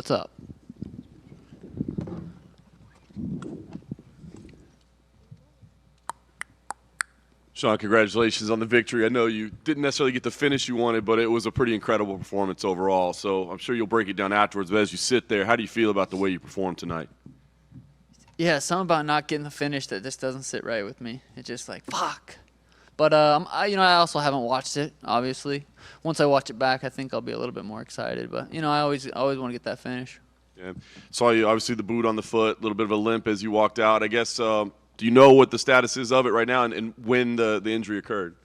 what's up? Sean, congratulations on the victory. I know you didn't necessarily get the finish you wanted, but it was a pretty incredible performance overall. So I'm sure you'll break it down afterwards. But as you sit there, how do you feel about the way you performed tonight? Yeah, something about not getting the finish that just doesn't sit right with me. It's just like, fuck. But I also haven't watched it. Obviously, once I watch it back, I think I'll be a little bit more excited. But I always want to get that finish. Yeah. Saw you, obviously, the boot on the foot, a little bit of a limp as you walked out. I guess, do you know what the status is of it right now and when the injury occurred?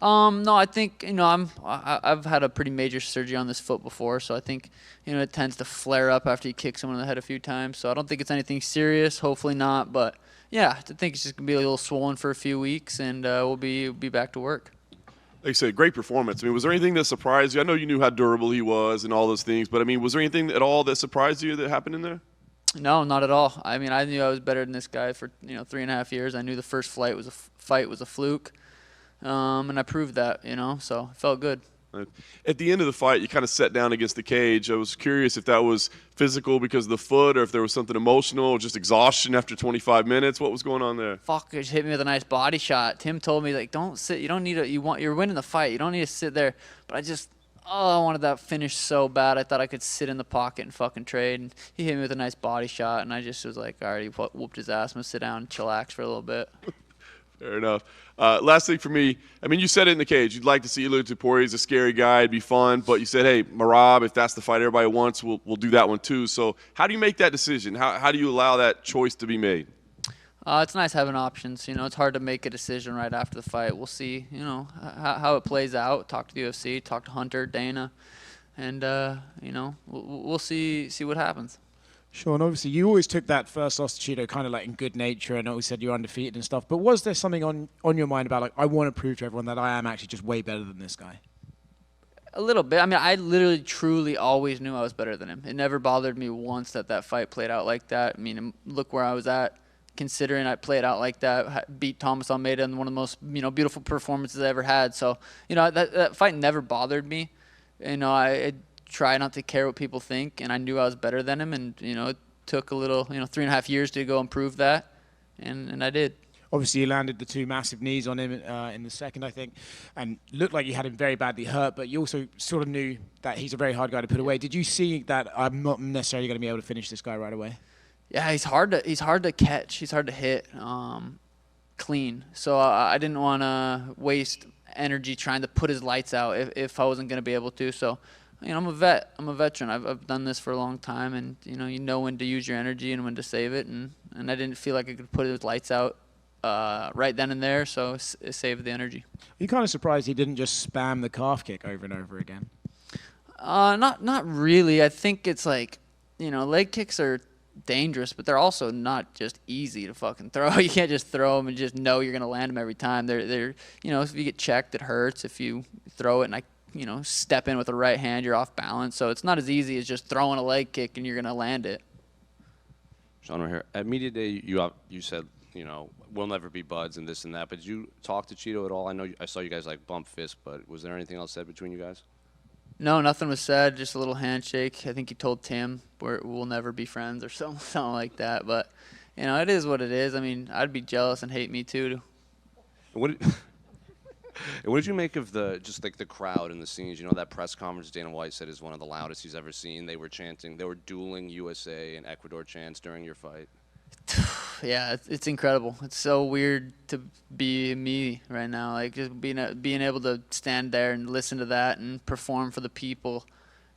No, I think I've had a pretty major surgery on this foot before, so I think it tends to flare up after you kick someone in the head a few times. So I don't think it's anything serious. Hopefully not, but yeah, I think it's just gonna be a little swollen for a few weeks, and we'll be back to work. Like I said, great performance. I mean, was there anything that surprised you? I know you knew how durable he was and all those things, but I mean, was there anything at all that surprised you that happened in there? No, not at all. I mean, I knew I was better than this guy for 3.5 years. I knew the first fight was a fluke, and I proved that. So it felt good. At the end of the fight, you kind of sat down against the cage. I was curious if that was physical because of the foot or if there was something emotional or just exhaustion after 25 minutes. What was going on there? Fuck, just hit me with a nice body shot. Tim told me, like, don't sit. You don't need to. You're winning the fight. You don't need to sit there. But I wanted that finish so bad. I thought I could sit in the pocket and fucking trade. And he hit me with a nice body shot, and I just was like, all right, he whooped his ass. I'm going to sit down and chillax for a little bit. Fair enough. Last thing for me, I mean, you said it in the cage. You'd like to see Luta Poirier. He's a scary guy. It'd be fun. But you said, hey, Merab, if that's the fight everybody wants, we'll do that one too. So how do you make that decision? How do you allow that choice to be made? It's nice having options. It's hard to make a decision right after the fight. We'll see, how it plays out. Talk to the UFC, talk to Hunter, Dana, and, we'll see what happens. Sean, obviously you always took that first loss to Cheeto kind of like in good nature and always said you're undefeated and stuff. But was there something on your mind about, like, I want to prove to everyone that I am actually just way better than this guy? A little bit. I mean, I literally, truly always knew I was better than him. It never bothered me once that fight played out like that. I mean, look where I was at, considering I played out like that, beat Thomas Almeida in one of the most, beautiful performances I ever had. So, that fight never bothered me. I try not to care what people think, and I knew I was better than him, and it took a little 3.5 years to go and prove that, and I did. Obviously you landed the two massive knees on him in the second, I think, and looked like you had him very badly hurt, but you also sort of knew that he's a very hard guy to put away. Did you see that I'm not necessarily going to be able to finish this guy right away? Yeah, he's hard to catch, he's hard to hit clean, so I didn't want to waste energy trying to put his lights out if I wasn't going to be able to. So I'm a vet. I'm a veteran. I've done this for a long time, and you know when to use your energy and when to save it. And I didn't feel like I could put his lights out right then and there, so it saved the energy. Are you kind of surprised he didn't just spam the calf kick over and over again? Not really. I think it's like leg kicks are dangerous, but they're also not just easy to fucking throw. You can't just throw them and just know you're gonna land them every time. They're if you get checked, it hurts. If you throw it and step in with the right hand, you're off balance. So it's not as easy as just throwing a leg kick and you're going to land it. Sean, right here. At Media Day, you said, we'll never be buds and this and that, but did you talk to Cheeto at all? I know I saw you guys bump fists, but was there anything else said between you guys? No, nothing was said, just a little handshake. I think he told Tim we'll never be friends or something like that. But, it is what it is. I mean, I'd be jealous and hate me too. What did you make of the crowd and the scenes? That press conference Dana White said is one of the loudest he's ever seen. They were chanting, they were dueling USA and Ecuador chants during your fight. Yeah, it's incredible. It's so weird to be me right now. Like just being able to stand there and listen to that and perform for the people.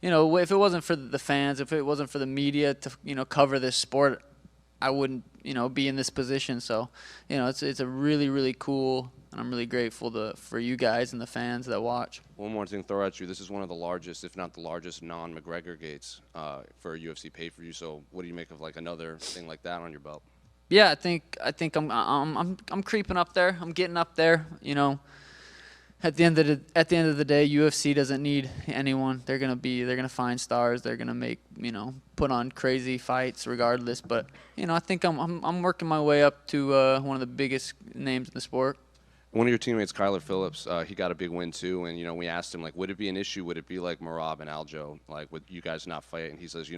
If it wasn't for the fans, if it wasn't for the media to cover this sport, I wouldn't be in this position. So it's a really, really cool. And I'm really grateful for you guys and the fans that watch. One more thing to throw at you. This is one of the largest, if not the largest, non-McGregor gates for a UFC pay-per-view. So what do you make of another thing like that on your belt? Yeah, I think I'm creeping up there. I'm getting up there. At the end of the day, UFC doesn't need anyone. They're gonna find stars. They're gonna make put on crazy fights regardless. But I think I'm working my way up to one of the biggest names in the sport. One of your teammates, Kyler Phillips, he got a big win too, and we asked him would it be an issue? Would it be like Merab and Aljo, with you guys not fighting? He says,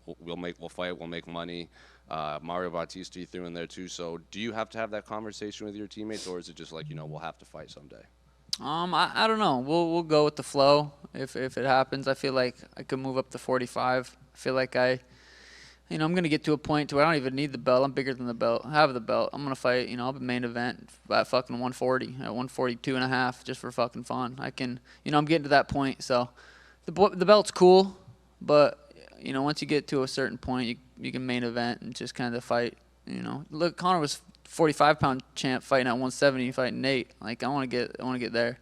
we'll fight, we'll make money. Mario Bautista you threw in there too. So do you have to have that conversation with your teammates, or is it just like, we'll have to fight someday? I don't know. We'll go with the flow if it happens. I feel like I could move up to 45. I feel like I'm gonna get to a point to where I don't even need the belt. I'm bigger than the belt. I have the belt. I'm gonna fight. I'll be main event at fucking 140 at 142 and a half just for fucking fun. I can. I'm getting to that point. So the belt's cool, but once you get to a certain point, you can main event and just kind of fight. Look, Conor was 45-pound champ fighting at 170, fighting Nate. Like I want to get there.